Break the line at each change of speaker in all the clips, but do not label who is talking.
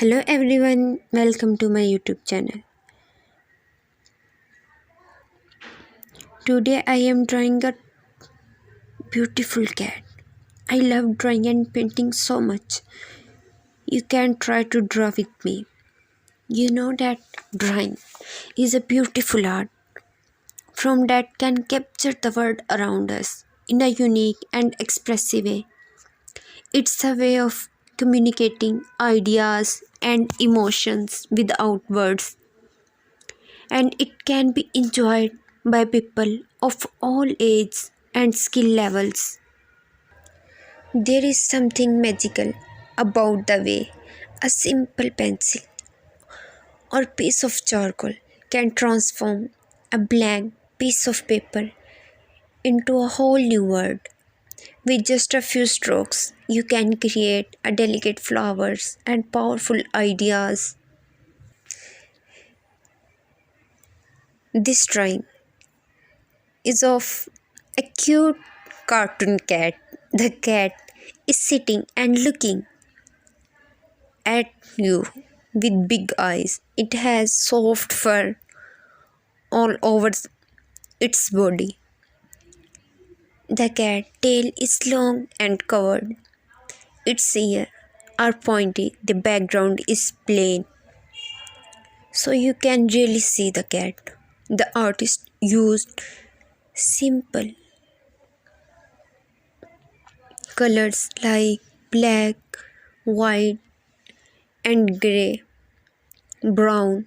Hello everyone, welcome to my YouTube channel. Today I am drawing a beautiful cat. I love drawing and painting so much. You can try to draw with me. You know that drawing is a beautiful art from that can capture the world around us in a unique and expressive way. It's a way of communicating ideas and emotions without words, and it can be enjoyed by people of all ages and skill levels. There is something magical about the way a simple pencil or piece of charcoal can transform a blank piece of paper into a whole new world. With just a few strokes, you can create a delicate flowers and powerful ideas. This drawing is of a cute cartoon cat. The cat is sitting and looking at you with big eyes. It has soft fur all over its body. The cat tail is long and covered. Its ears are pointy. The background is plain, so you can really see the cat. The artist used simple colors like black, white, and grey, brown.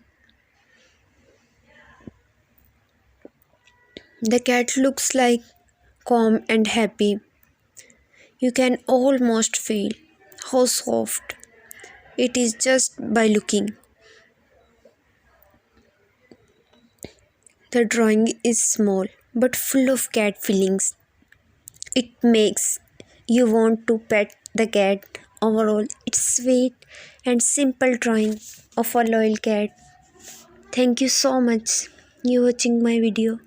The cat looks like calm and happy. You can almost feel how soft it is just by looking. The drawing is small but full of cat feelings. It makes you want to pet the cat. Overall, it's sweet and simple drawing of a loyal cat. Thank you so much. You watching my video.